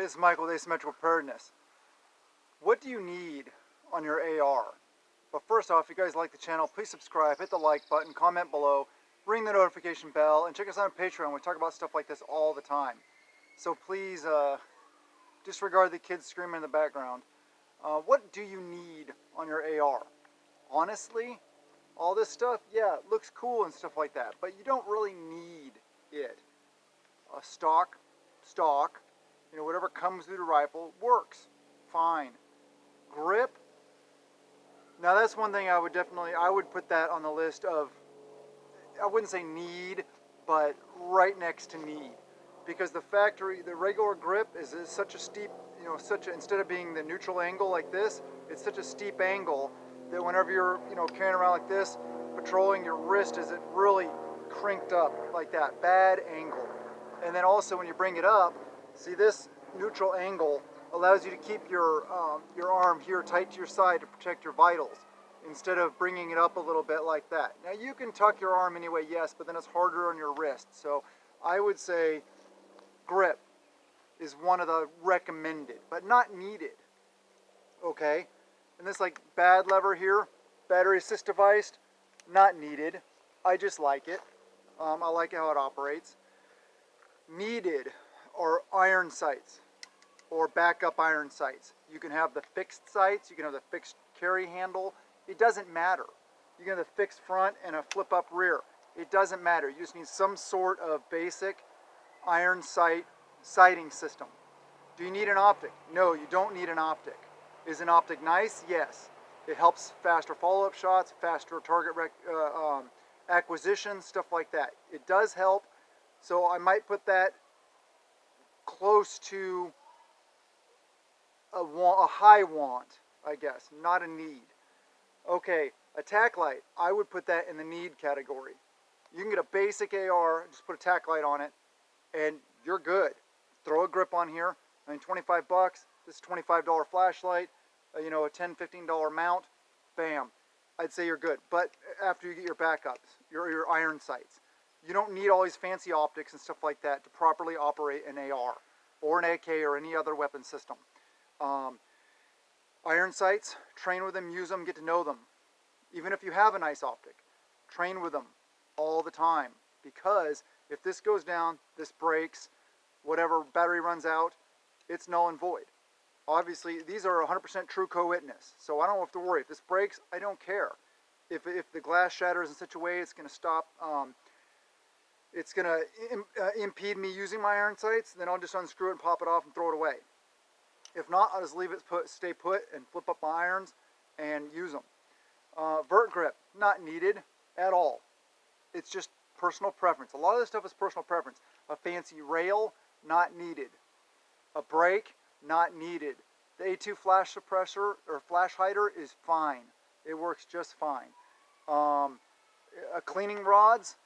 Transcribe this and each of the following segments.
This is Michael with Asymmetrical Preparedness. What do you need on your AR? But first off, if you guys like the channel, please subscribe, hit the like button, comment below, ring the notification bell, and check us out on Patreon. We talk about stuff like this all the time. So please disregard the kids screaming in the background. What do you need on your AR? Honestly, all this stuff, yeah, it looks cool and stuff like that, but you don't really need it. A stock, whatever comes through the rifle works fine. Grip, now that's one thing I would put that on the list of, I wouldn't say need, but right next to need. Because the regular grip is such a steep, instead of being the neutral angle like this, it's such a steep angle that whenever you're, carrying around like this, patrolling, your wrist isn't really crinked up like that, bad angle. And then also when you bring it up, see this neutral angle allows you to keep your arm here tight to your side to protect your vitals instead of bringing it up a little bit like that. Now you can tuck your arm anyway, yes, but then it's harder on your wrist. So I would say grip is one of the recommended, but not needed, okay? And this like bad lever here, battery assist device, not needed. I just like it. I like how it operates. Needed are iron sights or backup iron sights. You can have the fixed sights, you can have the fixed carry handle. It doesn't matter. You can have the fixed front and a flip up rear. It doesn't matter. You just need some sort of basic iron sighting system. Do you need an optic? No, you don't need an optic. Is an optic nice? Yes. It helps faster follow-up shots, faster target acquisition, stuff like that. It does help. So I might put that close to a high want, I guess, not a need. Okay, a tack light, I would put that in the need category. You can get a basic AR, just put a tack light on it, and you're good. Throw a grip on here. I mean, 25 bucks. This is $25 flashlight. A $10, $15 mount. Bam. I'd say you're good. But after you get your backups, your iron sights. You don't need all these fancy optics and stuff like that to properly operate an AR or an AK or any other weapon system. Iron sights, train with them, use them, get to know them. Even if you have a nice optic, train with them all the time. Because if this goes down, this breaks, whatever battery runs out, it's null and void. Obviously, these are 100% true co-witness, so I don't have to worry. If this breaks, I don't care. If the glass shatters in such a way, it's going to stop. It's going to impede me using my iron sights, then I'll just unscrew it and pop it off and throw it away. If not, I'll just leave it stay put and flip up my irons and use them. Vert grip, not needed at all. It's just personal preference. A lot of this stuff is personal preference. A fancy rail, not needed. A brake, not needed. The A2 flash suppressor or flash hider is fine. It works just fine. Cleaning rods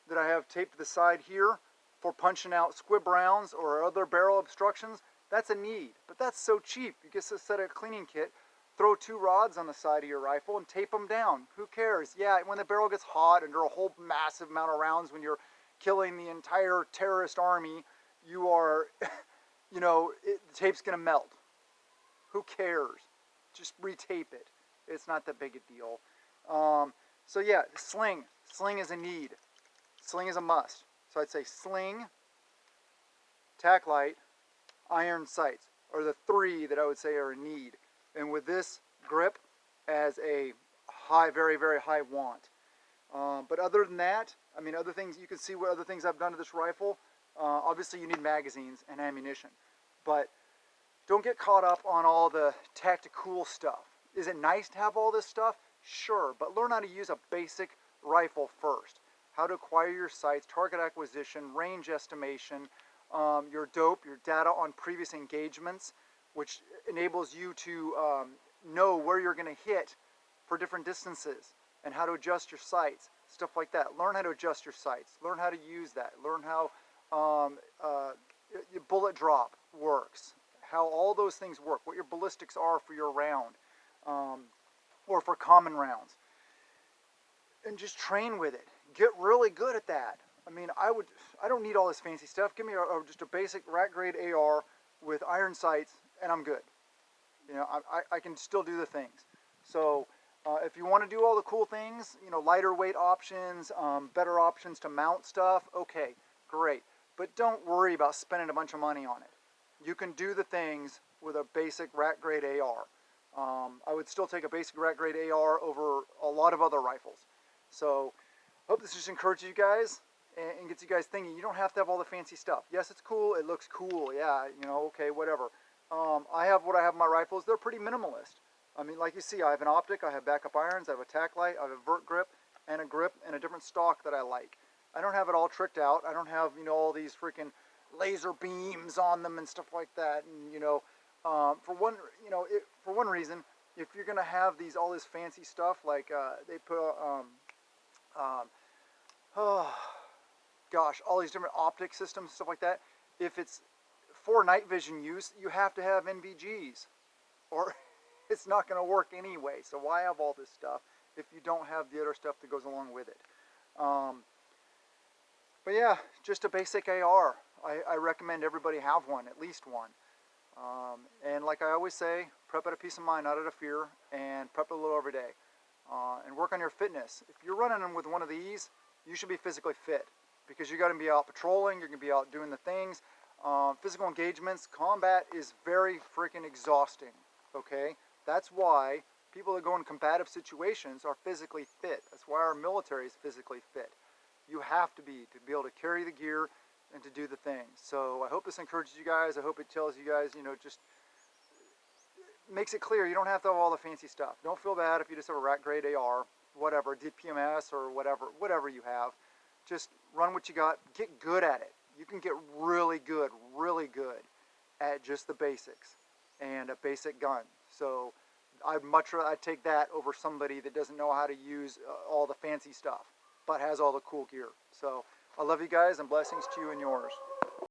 that I have taped to the side here for punching out squib rounds or other barrel obstructions, that's a need. But that's so cheap. You get a set of cleaning kit, throw 2 rods on the side of your rifle and tape them down. Who cares? Yeah, when the barrel gets hot and there are a whole massive amount of rounds when you're killing the entire terrorist army, you are, the tape's going to melt. Who cares? Just retape it. It's not that big a deal. So yeah, sling. Sling is a need. Sling is a must. So I'd say sling, tack light, iron sights are the 3 that I would say are a need. And with this grip as a high, very, very high want. But other than that, I mean, other things, you can see what other things I've done to this rifle. Obviously you need magazines and ammunition. But don't get caught up on all the tactical stuff. Is it nice to have all this stuff? Sure, but learn how to use a basic rifle first. How to acquire your sights, target acquisition, range estimation, your dope, your data on previous engagements, which enables you to know where you're going to hit for different distances and how to adjust your sights, stuff like that. Learn how to adjust your sights. Learn how to use that. Learn how your bullet drop works, how all those things work, what your ballistics are for your round or for common rounds. And just train with it. Get really good at that. I mean, I don't need all this fancy stuff. Give me just a basic rack grade AR with iron sights, and I'm good. You know, I can still do the things. So if you want to do all the cool things, you know, lighter weight options, better options to mount stuff, okay, great. But don't worry about spending a bunch of money on it. You can do the things with a basic rack grade AR. I would still take a basic rack grade AR over a lot of other rifles. So hope this just encourages you guys and gets you guys thinking. You don't have to have all the fancy stuff. Yes, it's cool. It looks cool. Yeah, you know, okay, whatever. I have what I have in my rifles. They're pretty minimalist. I mean, like you see, I have an optic, I have backup irons, I have a tack light, I have a vert grip, and a different stock that I like. I don't have it all tricked out. I don't have, you know, all these freaking laser beams on them and stuff like that. And you know, for one reason, if you're gonna have all this fancy stuff, like they put, oh gosh, all these different optic systems, stuff like that. If it's for night vision use, you have to have NVGs, or it's not going to work anyway. So why have all this stuff if you don't have the other stuff that goes along with it? But yeah, just a basic AR. I recommend everybody have one, at least one. And like I always say, prep out of peace of mind, not out of fear, and prep a little every day. And work on your fitness. If you're running them with one of these, you should be physically fit, because you're going to be out patrolling, you're going to be out doing the things. Physical engagements, combat is very freaking exhausting, okay? That's why people that go in combative situations are physically fit. That's why our military is physically fit. You have to be able to carry the gear and to do the things. So I hope this encourages you guys. I hope it tells you guys, you know, just makes it clear you don't have to have all the fancy stuff. Don't feel bad if you just have a rack grade AR, whatever, DPMS or whatever you have. Just run what you got. Get good at it. You can get really good at just the basics and a basic gun. So I'd much rather take that over somebody that doesn't know how to use all the fancy stuff, but has all the cool gear. So I love you guys, and blessings to you and yours.